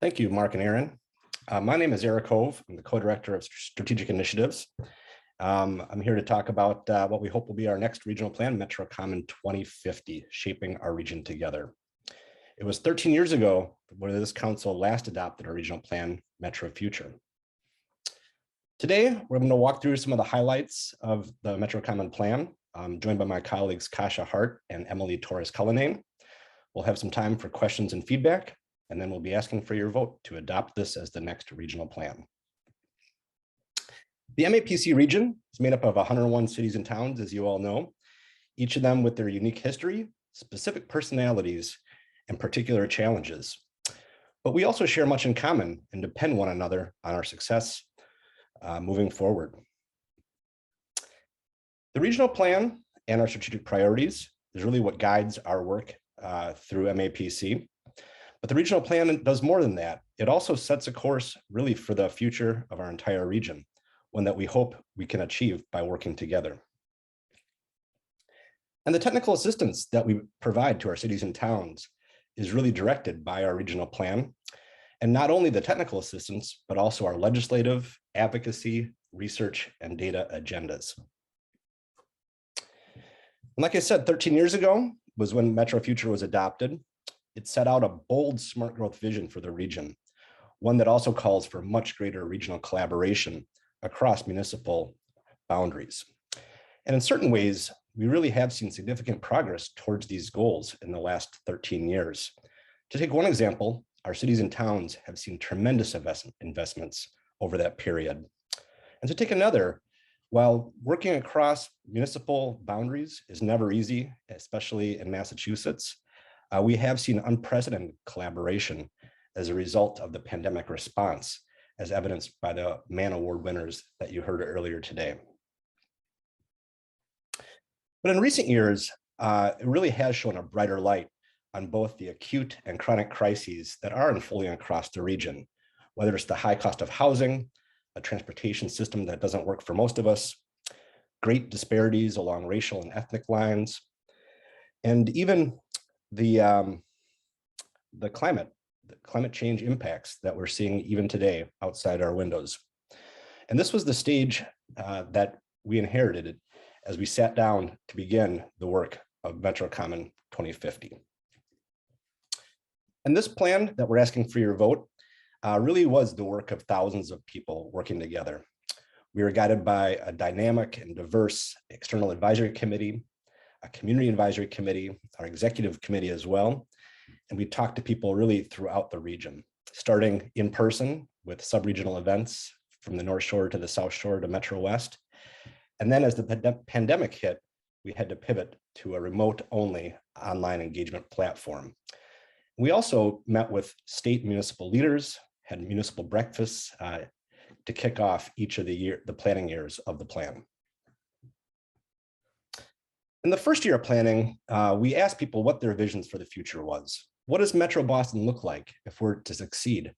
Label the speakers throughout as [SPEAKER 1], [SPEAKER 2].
[SPEAKER 1] Thank you, Mark and Aaron. My name is Eric Hove. I'm the co-director of strategic initiatives. I'm here to talk about what we hope will be our next regional plan, MetroCommon 2050, shaping our region together. It was 13 years ago when this council last adopted our regional plan, Metro Future. Today, we're going to walk through some of the highlights of the MetroCommon plan. I'm joined by my colleagues, Kasia Hart and Emily Torres-Cullinane. We'll have some time for questions and feedback, and then we'll be asking for your vote to adopt this as the next regional plan. The MAPC region is made up of 101 cities and towns, as you all know, each of them with their unique history, specific personalities, and particular challenges. But we also share much in common and depend one another on our success moving forward. The regional plan and our strategic priorities is really what guides our work through MAPC. But the regional plan does more than that. It also sets a course really for the future of our entire region, one that we hope we can achieve by working together. And the technical assistance that we provide to our cities and towns is really directed by our regional plan. And not only the technical assistance, but also our legislative, advocacy, research, and data agendas. And like I said, 13 years ago was when Metro Future was adopted. It set out a bold smart growth vision for the region, one that also calls for much greater regional collaboration across municipal boundaries. And in certain ways, we really have seen significant progress towards these goals in the last 13 years. To take one example, our cities and towns have seen tremendous investments over that period. And to take another, while working across municipal boundaries is never easy, especially in Massachusetts, we have seen unprecedented collaboration as a result of the pandemic response, as evidenced by the MAN Award winners that you heard earlier today. But in recent years, it really has shown a brighter light on both the acute and chronic crises that are unfolding across the region, whether it's the high cost of housing, a transportation system that doesn't work for most of us, great disparities along racial and ethnic lines, and even the climate change impacts that we're seeing even today outside our windows. And this was the stage that we inherited as we sat down to begin the work of MetroCommon 2050. And this plan that we're asking for your vote really was the work of thousands of people working together. We were guided by a dynamic and diverse external advisory committee, a community advisory committee, our executive committee as well. And we talked to people really throughout the region, starting in person with sub-regional events from the North Shore to the South Shore to Metro West. And then as the pandemic hit, we had to pivot to a remote-only online engagement platform. We also met with state municipal leaders, had municipal breakfasts to kick off each of the planning years of the plan. In the first year of planning, we asked people what their visions for the future was. What does Metro Boston look like if we're to succeed?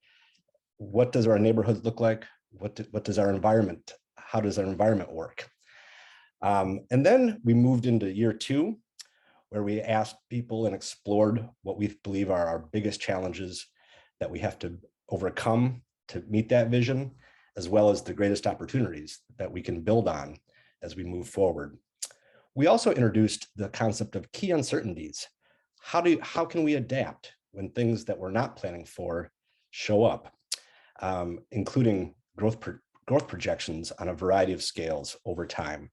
[SPEAKER 1] What does our neighborhoods look like? What does our environment, how does our environment work? And then we moved into year two, where we asked people and explored what we believe are our biggest challenges that we have to overcome to meet that vision, as well as the greatest opportunities that we can build on as we move forward. We also introduced the concept of key uncertainties. How can we adapt when things that we're not planning for show up, including growth projections on a variety of scales over time.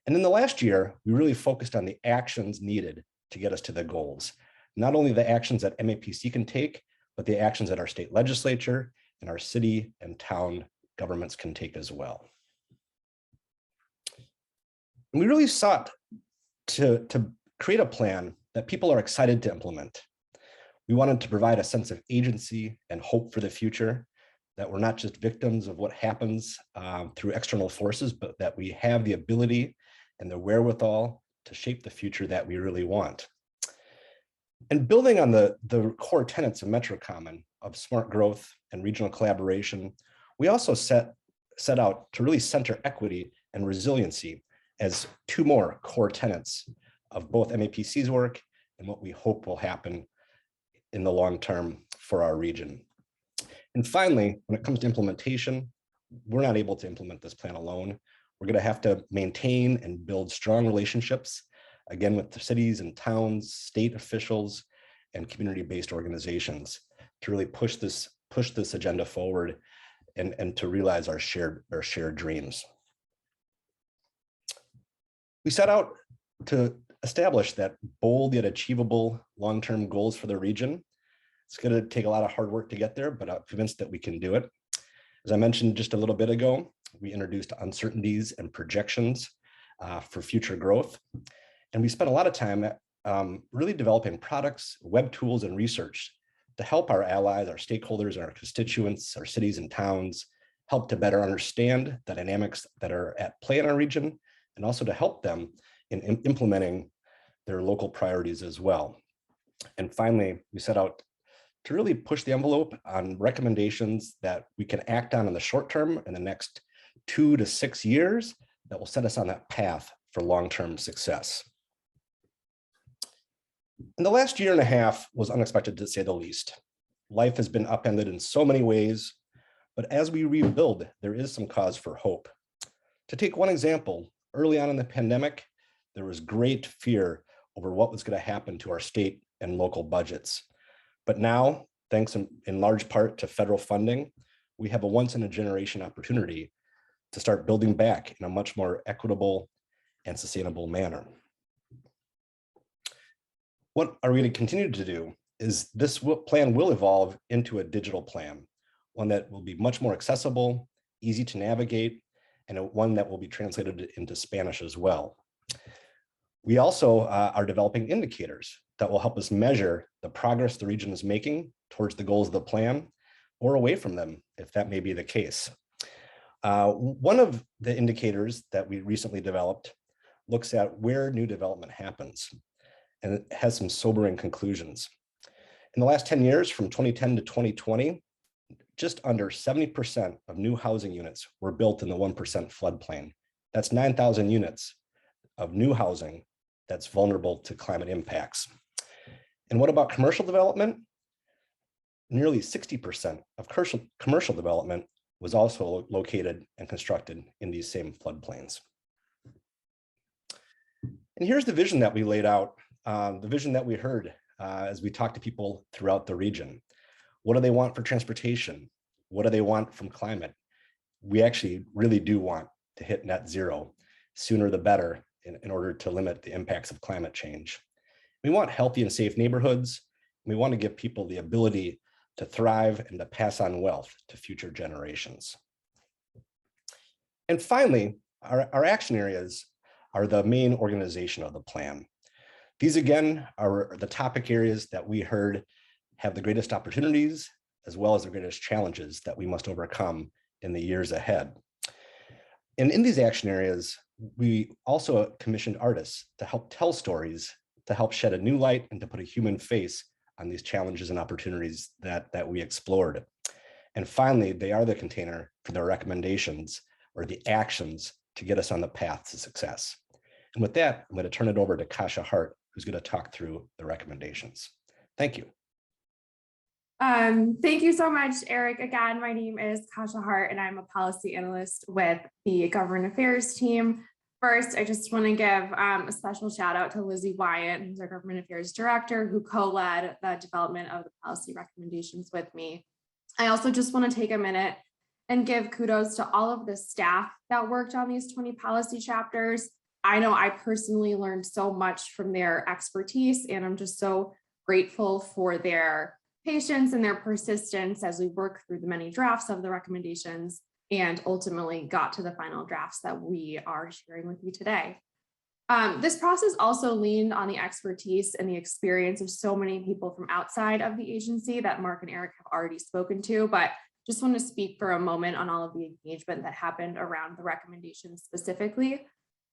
[SPEAKER 1] And in the last year, we really focused on the actions needed to get us to the goals. Not only the actions that MAPC can take, but the actions that our state legislature and our city and town governments can take as well. And we really sought to create a plan that people are excited to implement. We wanted to provide a sense of agency and hope for the future, that we're not just victims of what happens through external forces, but that we have the ability and the wherewithal to shape the future that we really want. And building on the core tenets of MetroCommon of smart growth and regional collaboration, we also set out to really center equity and resiliency as two more core tenets of both MAPC's work and what we hope will happen in the long term for our region. And finally, when it comes to implementation, we're not able to implement this plan alone. We're going to have to maintain and build strong relationships, again, with the cities and towns, state officials, and community-based organizations to really push this agenda forward and to realize our shared dreams. We set out to establish that bold yet achievable long-term goals for the region. It's going to take a lot of hard work to get there, but I'm convinced that we can do it. As I mentioned just a little bit ago, we introduced uncertainties and projections for future growth. And we spent a lot of time really developing products, web tools, and research to help our allies, our stakeholders, and our constituents, our cities and towns, help to better understand the dynamics that are at play in our region, and also to help them in implementing their local priorities as well. And finally, we set out to really push the envelope on recommendations that we can act on in the short term in the next 2 to 6 years that will set us on that path for long-term success. And the last year and a half was unexpected, to say the least. Life has been upended in so many ways, but as we rebuild, there is some cause for hope. To take one example, early on in the pandemic, there was great fear over what was going to happen to our state and local budgets. But now, thanks in large part to federal funding, we have a once-in-a-generation opportunity to start building back in a much more equitable and sustainable manner. What are we going to continue to do is this plan will evolve into a digital plan, one that will be much more accessible, easy to navigate, and one that will be translated into Spanish as well. We also are developing indicators that will help us measure the progress the region is making towards the goals of the plan or away from them, if that may be the case. One of the indicators that we recently developed looks at where new development happens, and it has some sobering conclusions. In the last 10 years, from 2010 to 2020, just under 70% of new housing units were built in the 1% floodplain. That's 9,000 units of new housing that's vulnerable to climate impacts. And what about commercial development? Nearly 60% of commercial development was also located and constructed in these same floodplains. And here's the vision that we laid out, the vision that we heard as we talked to people throughout the region. What do they want for transportation? What do they want from climate? We actually really do want to hit net zero sooner the better in order to limit the impacts of climate change. We want healthy and safe neighborhoods. We want to give people the ability to thrive and to pass on wealth to future generations. And finally, our action areas are the main organization of the plan. These, again, are the topic areas that we heard have the greatest opportunities as well as the greatest challenges that we must overcome in the years ahead. And in these action areas, we also commissioned artists to help tell stories, to help shed a new light and to put a human face on these challenges and opportunities that we explored. And finally, they are the container for the recommendations or the actions to get us on the path to success. And with that, I'm going to turn it over to Kasia Hart, who's going to talk through the recommendations. Thank you.
[SPEAKER 2] Thank you so much, Eric. Again, my name is Kasia Hart, and I'm a policy analyst with the Government Affairs team. First, I just want to give a special shout out to Lizzie Wyatt, who's our Government Affairs Director, who co-led the development of the policy recommendations with me. I also just want to take a minute and give kudos to all of the staff that worked on these 20 policy chapters. I know I personally learned so much from their expertise, and I'm just so grateful for their patience and their persistence as we work through the many drafts of the recommendations and ultimately got to the final drafts that we are sharing with you today. This process also leaned on the expertise and the experience of so many people from outside of the agency that Mark and Eric have already spoken to, but just want to speak for a moment on all of the engagement that happened around the recommendations specifically.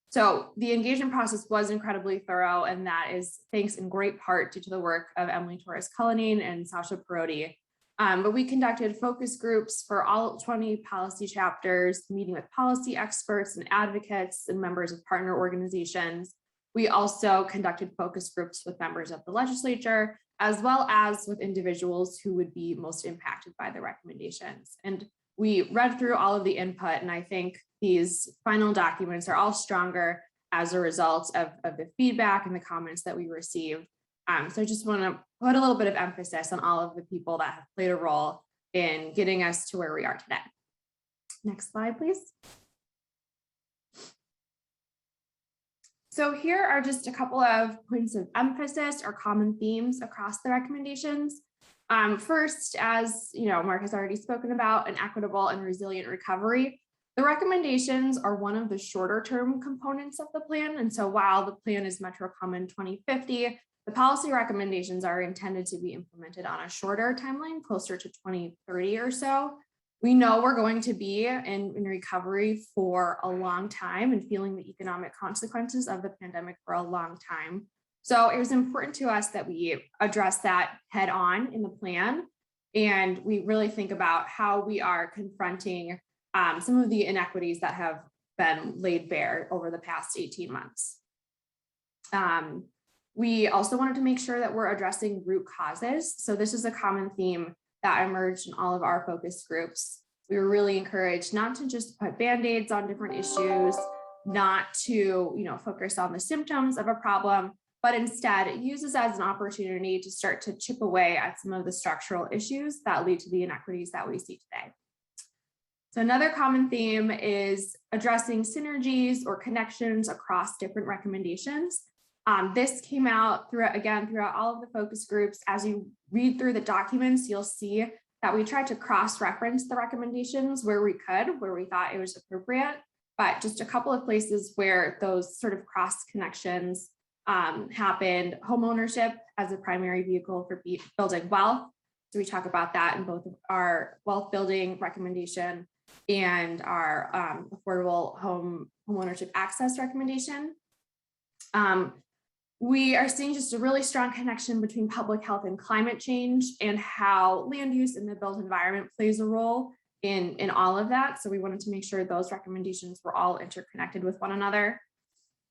[SPEAKER 2] So the engagement process was incredibly thorough, and that is thanks in great part due to the work of Emily Torres-Cullinane and Sasha Perotti. But we conducted focus groups for all 20 policy chapters, meeting with policy experts and advocates and members of partner organizations. We also conducted focus groups with members of the legislature, as well as with individuals who would be most impacted by the recommendations. And we read through all of the input, and I think these final documents are all stronger as a result of the feedback and the comments that we received. So I just want to put a little bit of emphasis on all of the people that have played a role in getting us to where we are today. Next slide, please. So here are just a couple of points of emphasis or common themes across the recommendations. First, as Mark has already spoken about, an equitable and resilient recovery. The recommendations are one of the shorter term components of the plan. And so while the plan is MetroCommon 2050, the policy recommendations are intended to be implemented on a shorter timeline, closer to 2030 or so. We know we're going to be in recovery for a long time and feeling the economic consequences of the pandemic for a long time. So it was important to us that we address that head on in the plan. And we really think about how we are confronting some of the inequities that have been laid bare over the past 18 months. We also wanted to make sure that we're addressing root causes. So this is a common theme that emerged in all of our focus groups. We were really encouraged not to just put band-aids on different issues, not to focus on the symptoms of a problem, but instead it uses as an opportunity to start to chip away at some of the structural issues that lead to the inequities that we see today. So another common theme is addressing synergies or connections across different recommendations. This came out throughout all of the focus groups. As you read through the documents, you'll see that we tried to cross-reference the recommendations where we thought it was appropriate, but just a couple of places where those sort of cross connections happened. Homeownership as a primary vehicle for building wealth. So we talk about that in both our wealth building recommendation and our affordable homeownership access recommendation. We are seeing just a really strong connection between public health and climate change and how land use in the built environment plays a role in all of that. So we wanted to make sure those recommendations were all interconnected with one another.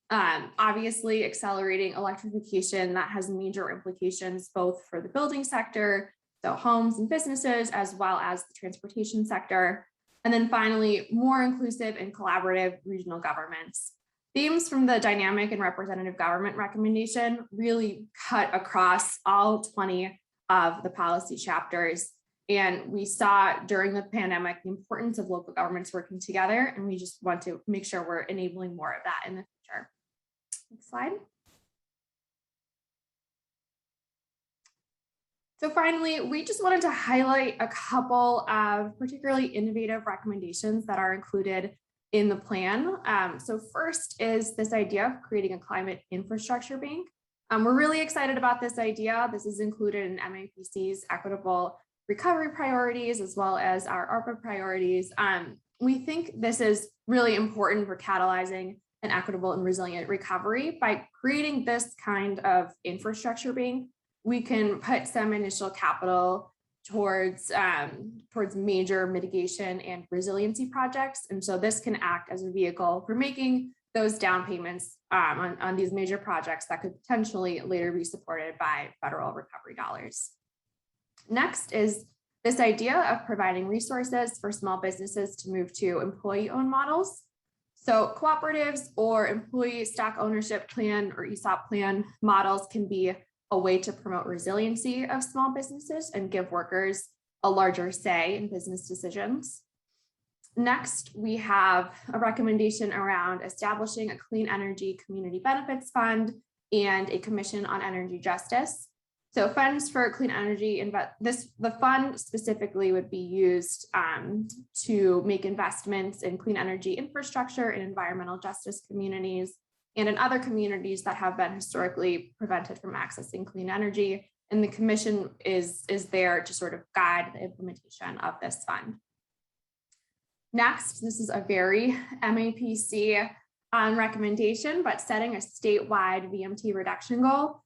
[SPEAKER 2] Obviously, accelerating electrification that has major implications both for the building sector, so homes and businesses, as well as the transportation sector. And then finally, more inclusive and collaborative regional governments. Themes from the dynamic and representative government recommendation really cut across all 20 of the policy chapters. And we saw during the pandemic the importance of local governments working together, and we just want to make sure we're enabling more of that in the future. Next slide. So finally, we just wanted to highlight a couple of particularly innovative recommendations that are included in the plan. So first is this idea of creating a climate infrastructure bank. We're really excited about this idea. This is included in MAPC's equitable recovery priorities, as well as our ARPA priorities. We think this is really important for catalyzing an equitable and resilient recovery. By creating this kind of infrastructure bank, we can put some initial capital towards major mitigation and resiliency projects. And so this can act as a vehicle for making those down payments on these major projects that could potentially later be supported by federal recovery dollars. Next is this idea of providing resources for small businesses to move to employee-owned models. So cooperatives or employee stock ownership plan or ESOP plan models can be a way to promote resiliency of small businesses and give workers a larger say in business decisions. Next, we have a recommendation around establishing a clean energy community benefits fund and a commission on energy justice. So funds for clean energy, the fund specifically would be used to make investments in clean energy infrastructure and environmental justice communities and in other communities that have been historically prevented from accessing clean energy. And the commission is there to sort of guide the implementation of this fund. Next, this is a very MAPC recommendation, but setting a statewide VMT reduction goal.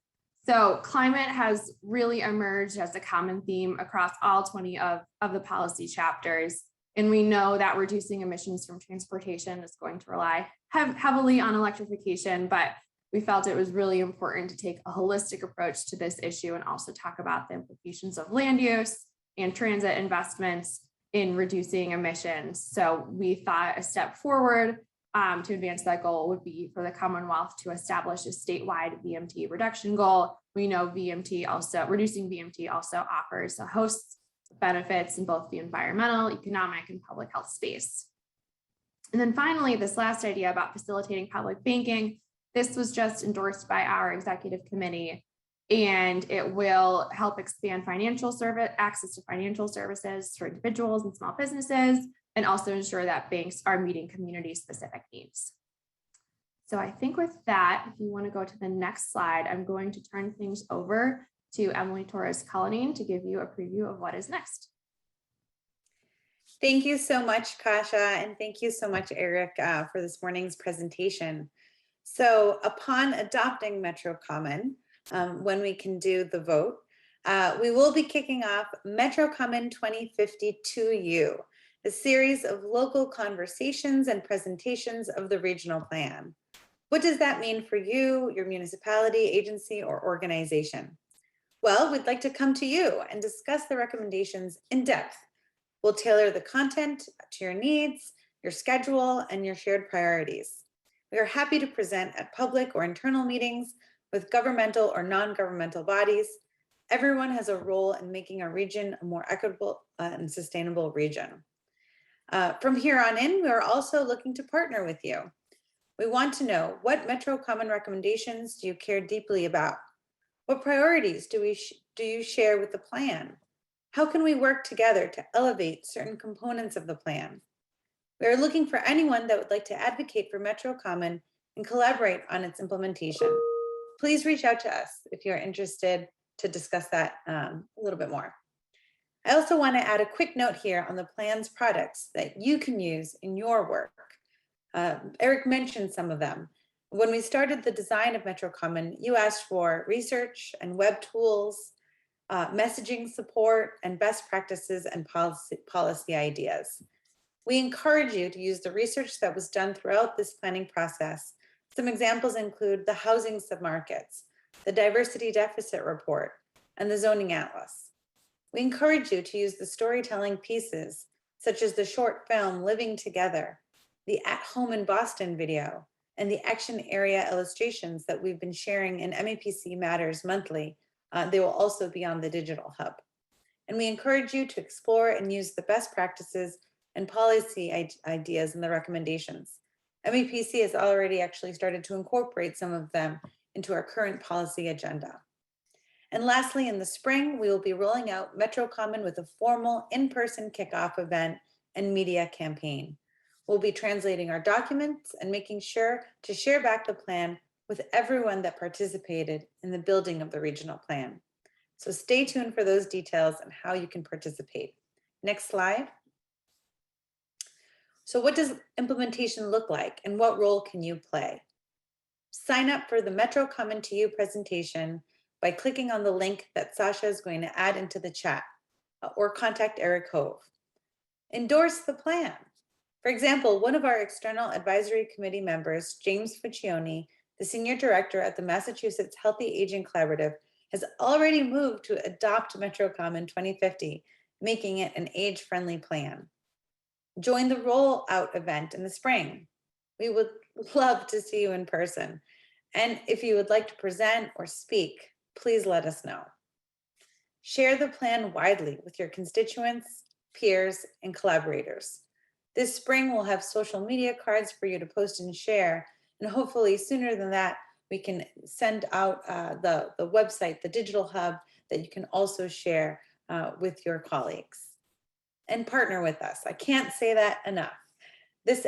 [SPEAKER 2] So climate has really emerged as a common theme across all 20 of the policy chapters. And we know that reducing emissions from transportation is going to rely heavily on electrification, but we felt it was really important to take a holistic approach to this issue and also talk about the implications of land use and transit investments in reducing emissions. So we thought a step forward to advance that goal would be for the Commonwealth to establish a statewide VMT reduction goal. We know reducing VMT also offers a host of benefits in both the environmental, economic, and public health space. And then finally, this last idea about facilitating public banking, this was just endorsed by our executive committee, and it will help expand access to financial services for individuals and small businesses, and also ensure that banks are meeting community-specific needs. So I think with that, if you want to go to the next slide, I'm going to turn things over to Emily Torres-Cullinane to give you a preview of what is next.
[SPEAKER 3] Thank you so much, Kasia, and thank you so much, Eric, for this morning's presentation. So upon adopting MetroCommon, when we can do the vote, we will be kicking off MetroCommon 2050 2U, a series of local conversations and presentations of the regional plan. What does that mean for you, your municipality, agency, or organization? Well, we'd like to come to you and discuss the recommendations in depth. We'll tailor the content to your needs, your schedule, and your shared priorities. We are happy to present at public or internal meetings with governmental or non-governmental bodies. Everyone has a role in making our region a more equitable and sustainable region. From here on in, we are also looking to partner with you. We want to know, what MetroCommon recommendations do you care deeply about? What priorities do you share with the plan? How can we work together to elevate certain components of the plan? We are looking for anyone that would like to advocate for MetroCommon and collaborate on its implementation. Please reach out to us if you're interested to discuss that a little bit more. I also want to add a quick note here on the plan's products that you can use in your work. Eric mentioned some of them. When we started the design of MetroCommon, you asked for research and web tools, messaging support, and best practices and policy ideas. We encourage you to use the research that was done throughout this planning process. Some examples include the housing submarkets, the diversity deficit report, and the zoning atlas. We encourage you to use the storytelling pieces, such as the short film Living Together, the At Home in Boston video, and the action area illustrations that we've been sharing in MEPC Matters monthly. They will also be on the digital hub. And we encourage you to explore and use the best practices and policy ideas in the recommendations. MEPC has already actually started to incorporate some of them into our current policy agenda. And lastly, in the spring, we will be rolling out MetroCommon with a formal in-person kickoff event and media campaign. We'll be translating our documents and making sure to share back the plan with everyone that participated in the building of the regional plan. So stay tuned for those details and how you can participate. Next slide. So what does implementation look like and what role can you play? Sign up for the MetroCommon to You presentation by clicking on the link that Sasha is going to add into the chat, or contact Eric Hove. Endorse the plan. For example, one of our external advisory committee members, James Fuccione, the senior director at the Massachusetts Healthy Aging Collaborative, has already moved to adopt MetroCommon 2050, making it an age-friendly plan. Join the rollout event in the spring. We would love to see you in person. And if you would like to present or speak, please let us know. Share the plan widely with your constituents, peers, and collaborators. This spring, we'll have social media cards for you to post and share. And hopefully sooner than that, we can send out the website, the digital hub, that you can also share with your colleagues. And partner with us. I can't say that enough. This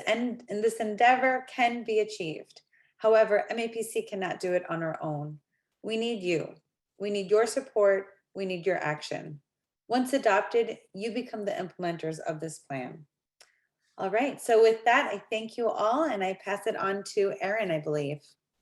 [SPEAKER 3] endeavor can be achieved. However, MAPC cannot do it on our own. We need you. We need your support. We need your action. Once adopted, you become the implementers of this plan. All right, so with that, I thank you all and I pass it on to Erin, I believe.